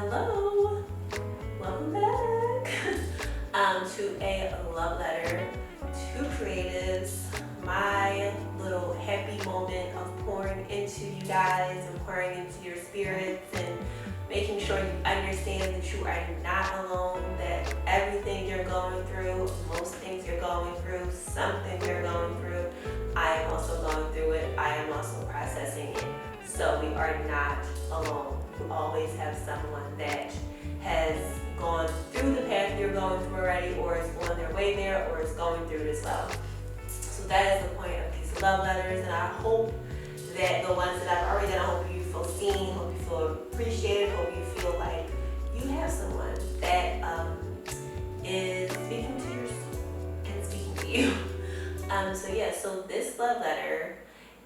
Hello, welcome back to a love letter to creatives. My little happy moment of pouring into you guys and pouring into your spirits and making sure you understand that you are not alone, that everything you're going through, most things you're going through, something you're going through, I am also going through it. I am also processing it. So we are not alone. You always have someone that has gone through the path you're going through already, or is on their way there, or is going through it as well. So that is the point of these love letters, and I hope that the ones that I've already done, I hope you feel seen, hope you feel appreciated, hope you feel like you have someone that is speaking to your soul and speaking to you. So this love letter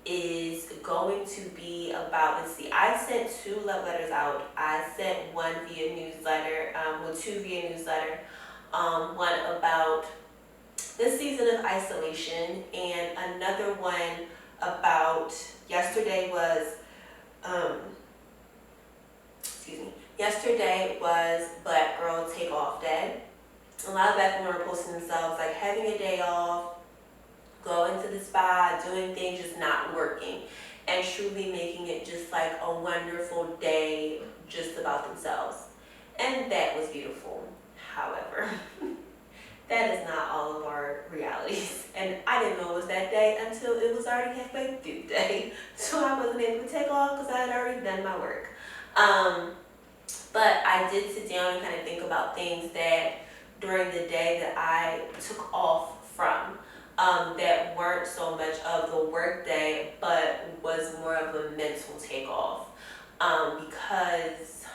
is going to be about, let's see, I sent 2 love letters out. I sent one via newsletter, 2 via newsletter, one about this season of isolation, and another one about, yesterday was Black Girl Take Off Day. A lot of Black women are posting themselves like having a day off, going to the spa, doing things just not working, and truly making it just like a wonderful day just about themselves. And that was beautiful. However, that is not all of our realities. And I didn't know it was that day until it was already halfway through the day. So I wasn't able to take off because I had already done my work. But I did sit down and kind of think about things that during the day that I took off from. That weren't so much of the work day, but was more of a mental takeoff. Because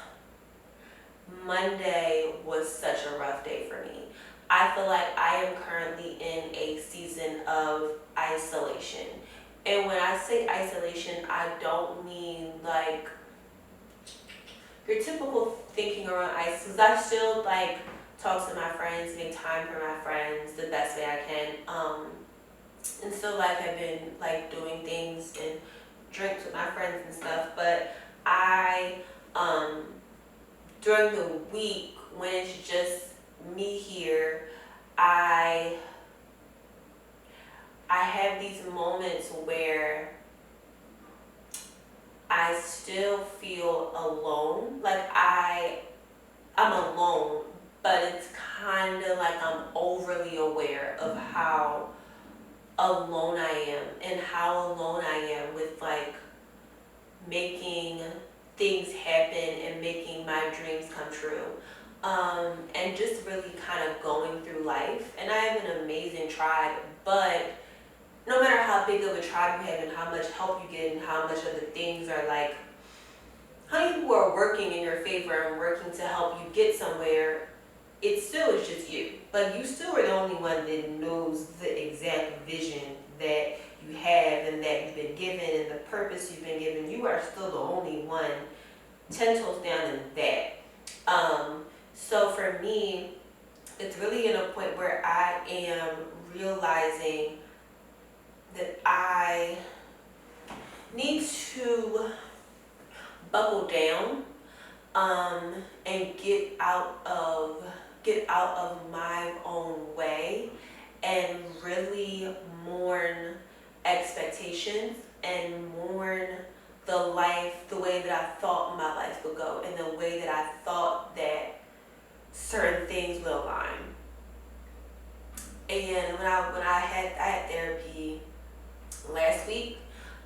Monday was such a rough day for me. I feel like I am currently in a season of isolation. And when I say isolation, I don't mean like your typical thinking around ice, because I still like talk to my friends, make time for my friends the best way I can, and still like have been like doing things and drinks with my friends and stuff. But I during the week when it's just me here, I have these moments where I still feel alone. Like I'm alone, but it's kind of like I'm overly aware of how alone I am and how alone I am with like making things happen and making my dreams come true. And just really kind of going through life. And I have an amazing tribe, but no matter how big of a tribe you have and how much help you get and how much of the things are like, how many people are working in your favor and working to help you get somewhere, it still is just you. But you still are the only one that knows the exact vision that you have and that you've been given and the purpose you've been given. You are still the only one 10 toes down in that. So for me, it's really in a point where I am realizing that I need to buckle down and get out of my own way and really mourn expectations and mourn the way that I thought my life would go and the way that I thought that certain things will align. And when I had therapy last week.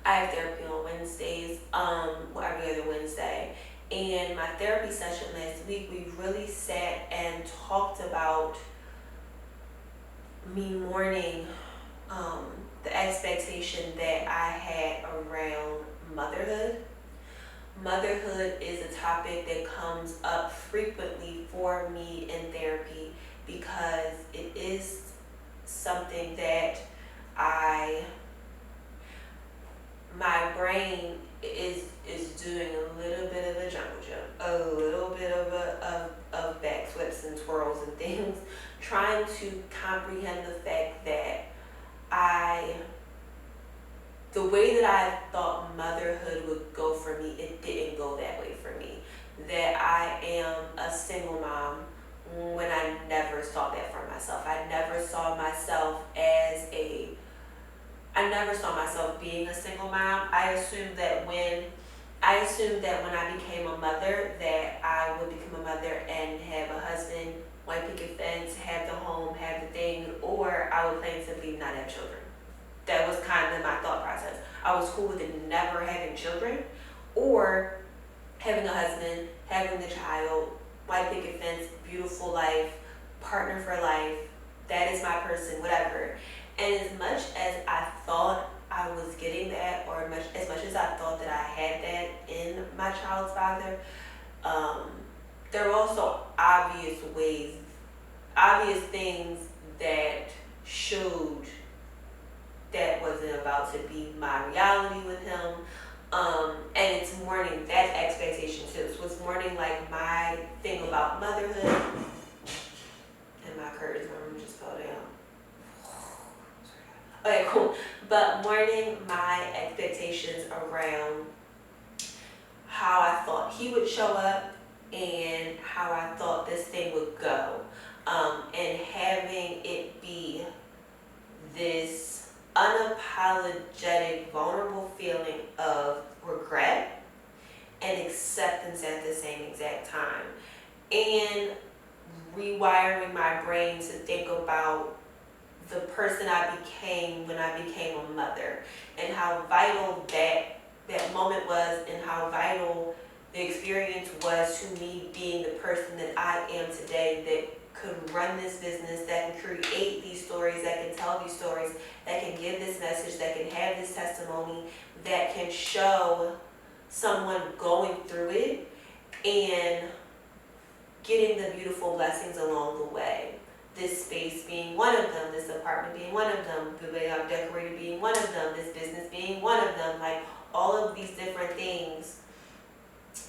I have therapy on Wednesdays, every other Wednesday. And my therapy session last week, we really sat and talked about me mourning the expectation that I had around motherhood. Motherhood is a topic that comes up frequently for me in therapy because it is something that my brain is doing a little bit of a jungle jump, a little bit of backflips and twirls and things, trying to comprehend the fact that the way that I thought motherhood would go for me, it didn't go that way for me. That I am never saw myself being a single mom. I assumed that when I became a mother, that I would become a mother and have a husband, white picket fence, have the home, have the thing, or I would plain simply not have children. That was kind of my thought process. I was cool with it never having children, or having a husband, having the child, white picket fence, beautiful life, partner for life, that is my person, whatever. And as much as I thought I was getting that, or as much as I thought that I had that in my child's father, there were also obvious things that showed that wasn't about to be my reality with him. And it's mourning that expectation too. So it's mourning like my thing about motherhood, and my curtains, my room just fell down. Okay, cool. But mourning my expectations around how I thought he would show up and how I thought this thing would go. And having it be this unapologetic, vulnerable feeling of regret and acceptance at the same exact time. And rewiring my brain to think about the person I became when I became a mother, and how vital that moment was, and how vital the experience was to me being the person that I am today, that could run this business, that can create these stories, that can tell these stories, that can give this message, that can have this testimony, that can show someone going through it and getting the beautiful blessings along the way. This space being one of them, this apartment being one of them, the way I'm decorated being one of them, this business being one of them, like all of these different things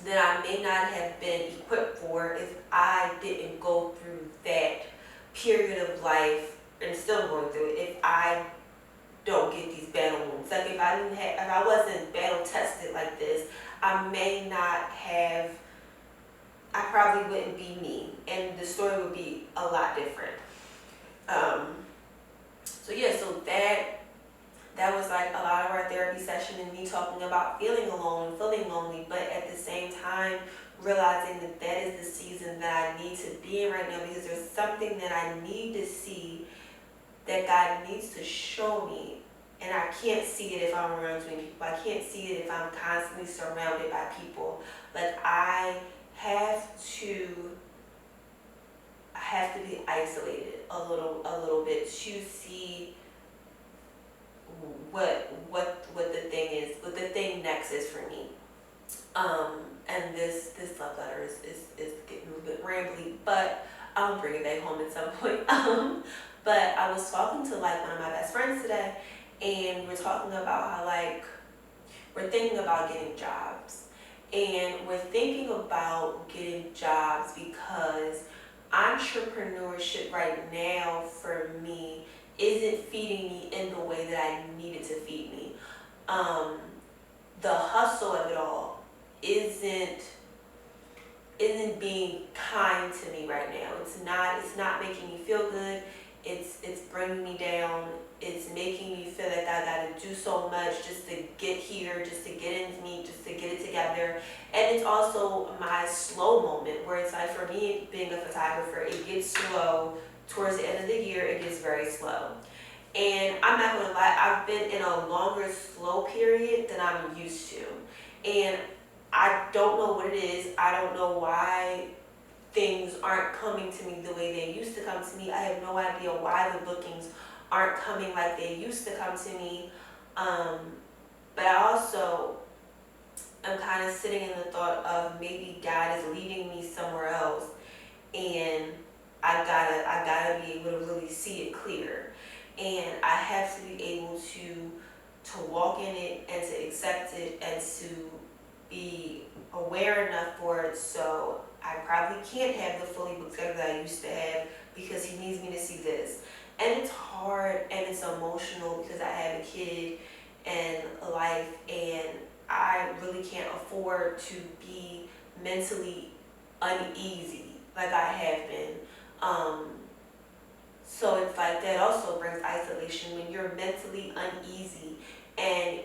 that I may not have been equipped for if I didn't go through that period of life, and still going through it, if I don't get these battle wounds. Like if I wasn't battle tested like this, I probably wouldn't be me, and the story would be a lot different. So that was like a lot of our therapy session, and me talking about feeling alone and feeling lonely, but at the same time realizing that is the season that I need to be in right now, because there's something that I need to see, that God needs to show me, and I can't see it if I'm around too many people. I can't see it if I'm constantly surrounded by people. Like I have to be isolated a little bit to see what the thing is, what the thing next is for me. And this love letter is getting a bit rambly, but I'll bring it back home at some point. But I was talking to like one of my best friends today, and we were talking about how like we're thinking about getting jobs, and we're thinking about getting jobs because entrepreneurship right now for me isn't feeding me in the way that I need it to feed me. The hustle of it all isn't being kind to me right now. It's not making me feel good. It's bringing me down. It's making me feel like I gotta do so much just to get here, just to get into me, just to get it together. And it's also my slow moment where it's like, for me being a photographer, it gets slow. Towards the end of the year, it gets very slow. And I'm not gonna lie, I've been in a longer slow period than I'm used to. And I don't know what it is. I don't know why things aren't coming to me the way they used to come to me. I have no idea why the bookings aren't coming like they used to come to me. But I also am kind of sitting in the thought of maybe God is leading me somewhere else, and I gotta be able to really see it clear. And I have to be able to walk in it and to accept it and to be aware enough for it, so I probably can't have the fully booked schedule that I used to have because he needs me to see this. And it's hard and it's emotional because I have a kid and a life, and I really can't afford to be mentally uneasy like I have been. So it's like that also brings isolation when you're mentally uneasy and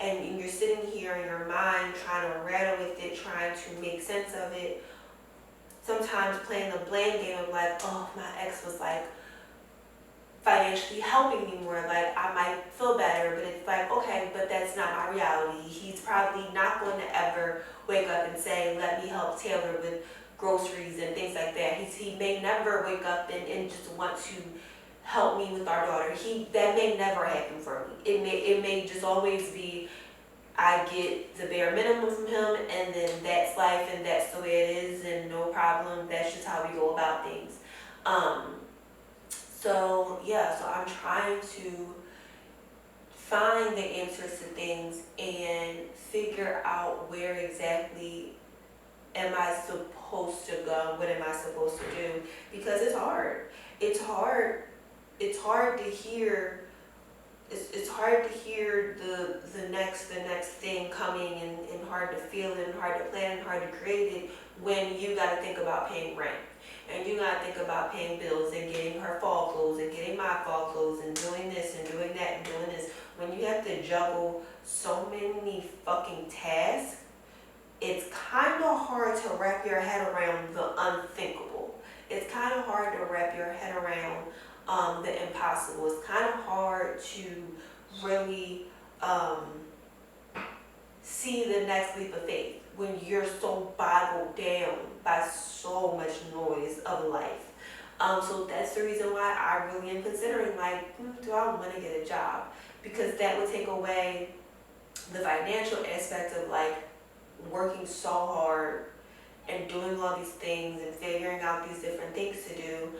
and you're sitting here in your mind trying to rattle with it, trying to make sense of it. Sometimes playing the blame game of like, oh, my ex was like financially helping me more, like I might feel better, but it's like, okay, but that's not my reality. He's probably not going to ever wake up and say, let me help Taylor with groceries and things like that. He may never wake up and just want to help me with our daughter. That may never happen for me. It may just always be I get the bare minimum from him, and then that's life and that's the way it is, and no problem. That's just how we go about things. So yeah, so I'm trying to find the answers to things and figure out where exactly am I supposed to go, what am I supposed to do, because it's hard. It's hard. It's hard to hear. It's hard to hear the next thing coming, and hard to feel it, and hard to plan, and hard to create it when you got to think about paying rent. And you gotta think about paying bills and getting her fall clothes and getting my fall clothes and doing this and doing that and doing this. When you have to juggle so many fucking tasks, it's kind of hard to wrap your head around the unthinkable. It's kind of hard to wrap your head around the impossible. It's kind of hard to really see the next leap of faith when you're so boggled down by so much noise of life. So that's the reason why I really am considering, like, do I want to get a job? Because that would take away the financial aspect of like working so hard and doing all these things and figuring out these different things to do,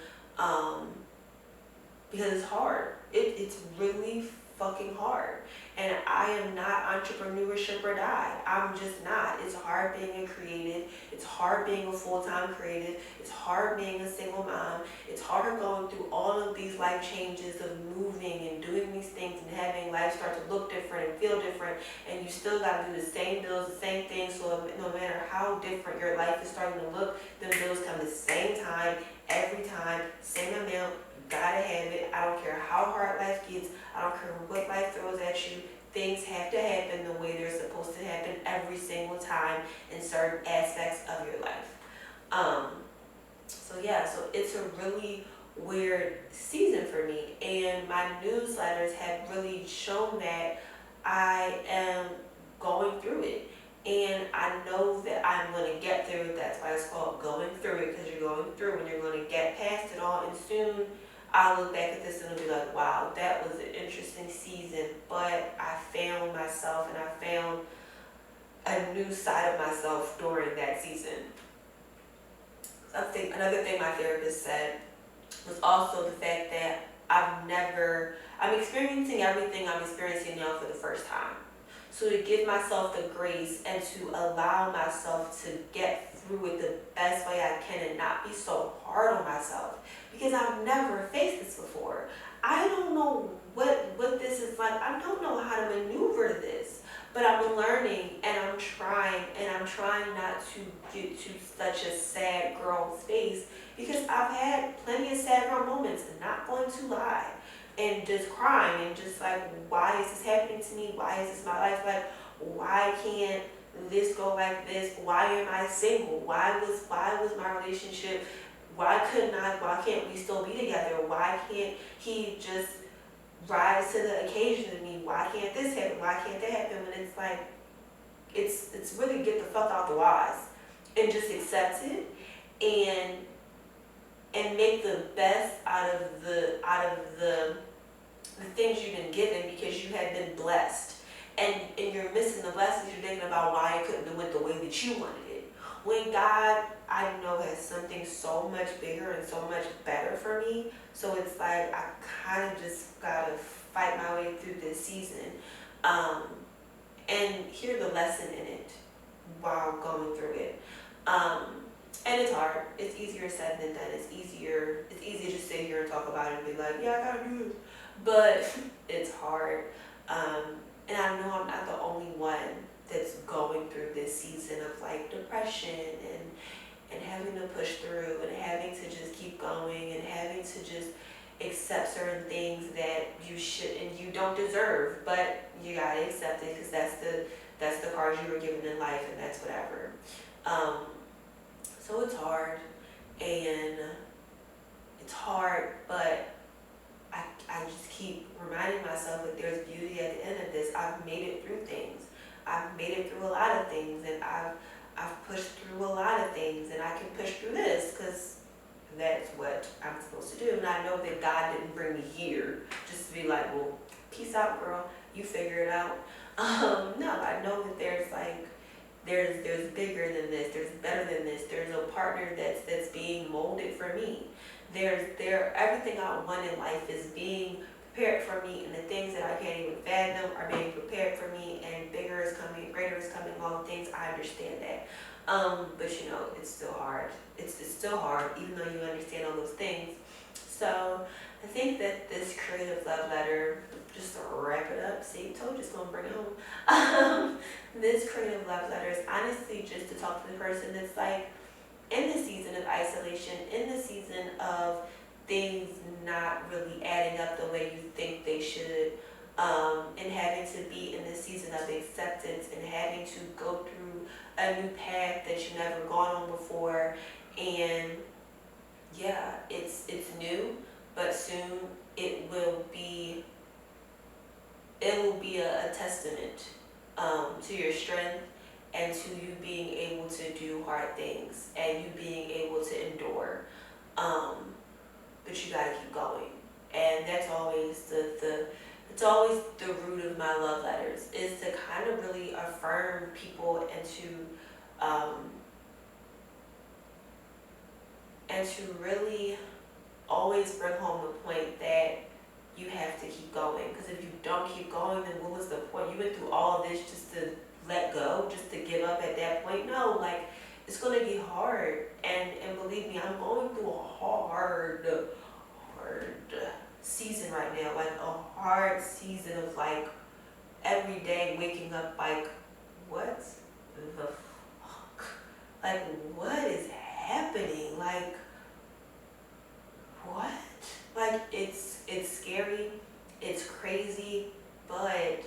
because it's hard. It's really fucking hard. And I am not entrepreneurship or die. I'm just not. It's hard being a creative. It's hard being a full-time creative. It's hard being a single mom. It's hard going through all of these life changes of moving and doing these things and having life start to look different and feel different. And you still got to do the same bills, the same things. So no matter how different your life is starting to look, the bills come the same time, every time, same amount. Gotta have it. I don't care how hard life gets. I don't care what life throws at you. Things have to happen the way they're supposed to happen every single time in certain aspects of your life. So yeah, so it's a really weird season for me, and my newsletters have really shown that I am going through it. And I know that I'm going to get through it. That's why it's called going through it, because you're going through and you're going to get past it all, and soon I'll look back at this and be like, wow, that was an interesting season, but I found myself and I found a new side of myself during that season. Another thing my therapist said was also the fact that I'm experiencing everything I'm experiencing now for the first time. So to give myself the grace and to allow myself to get through it the best way I can and not be so hard on myself, because I've never faced this before. I don't know what this is like. I don't know how to maneuver this, but I'm learning and I'm trying not to get to such a sad girl space, because I've had plenty of sad girl moments, and not going to lie, and just crying and just like, why is this happening to me? Why is this my life? Like, why can't this go like this? Why am I single? Why was my relationship? Why can't we still be together? Why can't he just rise to the occasion of me? Why can't this happen? Why can't that happen? When it's like, it's really get the fuck out the wise and just accept it and make the best out of the things you've been given, because you have been blessed. And you're missing the blessings. You're thinking about why it couldn't have went the way that you wanted it. When God, I know, has something so much bigger and so much better for me. So it's like I kind of just gotta fight my way through this season, and hear the lesson in it while going through it. And it's hard. It's easier said than done. It's easier to sit here and talk about it and be like, yeah, I gotta do this. But it's hard. And I know I'm not the only one that's going through this season of like depression and having to push through and having to just keep going and having to just accept certain things that you should and you don't deserve, but you gotta accept it because that's the cards you were given in life, and that's whatever. So it's hard, and it's hard, but I just keep reminding myself that there's beauty at the end of this. I've made it through things. I've made it through a lot of things, and I've pushed through a lot of things, and I can push through this because that's what I'm supposed to do. And I know that God didn't bring me here just to be like, well, peace out, girl. You figure it out. No, I know that there's bigger than this. There's better than this. There's a partner that's being molded for me. Everything I want in life is being prepared for me, and the things that I can't even fathom are being prepared for me, and bigger is coming, greater is coming, all the things, I understand that. But it's still hard. It's still hard, even though you understand all those things. So I think that this creative love letter, just to wrap it up, see, told you it's gonna bring it home. This creative love letter is honestly just to talk to the person that's like in the season of isolation, in the season of things not really adding up the way you think they should, and having to be in this season of acceptance and having to go through a new path that you've never gone on before. And yeah, it's new, but soon it will be a testament to your strength and to you being able to do hard things and you being able to endure. But you gotta keep going. And that's always it's always the root of my love letters, is to kind of really affirm people and to really always bring home the point that you have to keep going. Because if you don't keep going, then what was the point? You went through all of this just to let go, just to give up at that point? No, it's gonna be hard. And believe me, I'm going through a hard season right now. A hard season of every day waking up what the fuck? What is happening? What? It's scary, it's crazy, but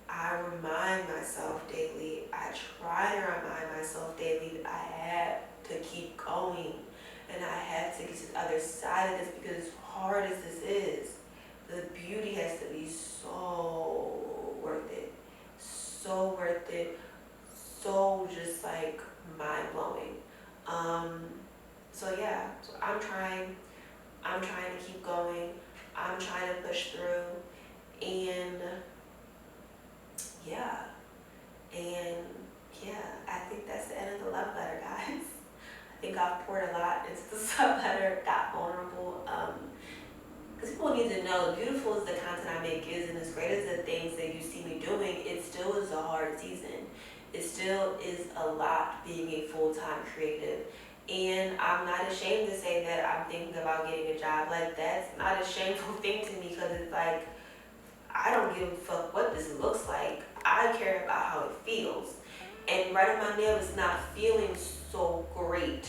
I remind myself daily, I try to remind myself daily that I have to keep going, and I have to get to the other side of this, because as hard as this is, the beauty has to be so worth it. So worth it. So just mind-blowing. So yeah, so I'm trying to keep going. I'm trying to push through, and yeah, I think that's the end of the love letter, guys. I think I've poured a lot into the love letter, got vulnerable, because people need to know, beautiful as the content I make is, and as great as the things that you see me doing, it still is a hard season. It still is a lot being a full-time creative. And I'm not ashamed to say that I'm thinking about getting a job. That's not a shameful thing to me, because it's I don't give a fuck what this looks like. I care about how it feels. And writing my nail is not feeling so great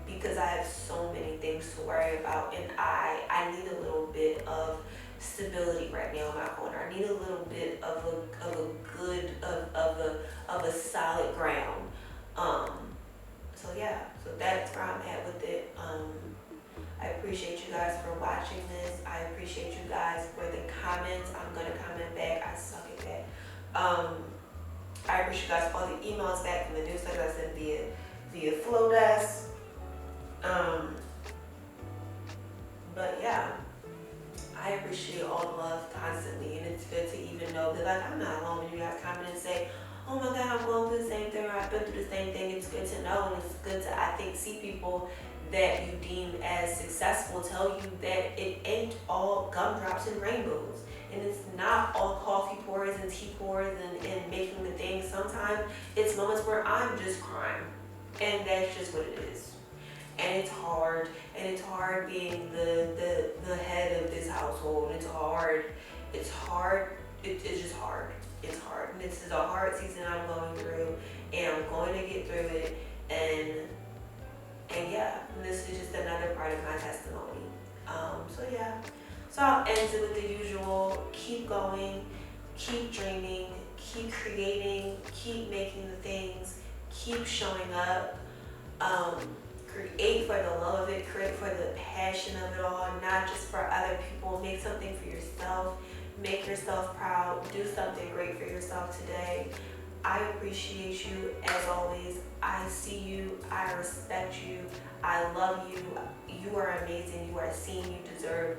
because I have so many things to worry about, and I need a little bit of stability right now in my corner. I need a little bit of a solid ground. So yeah, so that's where I'm at with it. I appreciate you guys for watching this. I appreciate you guys for the comments. I'm gonna comment back. I suck at that. I appreciate you guys for all the emails back from the newsletter I sent via Flowdesk. But yeah, I appreciate all the love constantly, and it's good to even know that I'm not alone when you guys comment and say, oh my God, I'm going through the same thing, or I've been through the same thing. It's good to know, and it's good to, I think, see people that you deem as successful tell you that it ain't all gumdrops and rainbows, and it's not all coffee pours and tea pours and making the things. Sometimes it's moments where I'm just crying, and that's just what it is. And it's hard being the head of this household. It's hard, it's just hard. It's hard, and this is a hard season I'm going through, and I'm going to get through it, and So yeah. So I'll end it with the usual: keep going, keep dreaming, keep creating, keep making the things, keep showing up. Create for the love of it, create for the passion of it all, not just for other people. Make something for yourself, make yourself proud, do something great for yourself today. I appreciate you as always. I see you, I respect you, I love you. You are amazing, you are seen, you deserve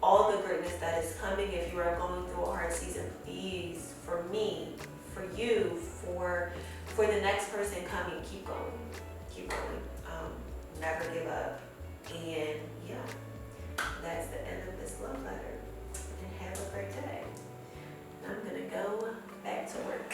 all the greatness that is coming. If you are going through a hard season, please, for me, for you, for the next person coming, keep going. Keep going. Never give up. And yeah, that's the end of this love letter. And have a great day. I'm gonna go back to work.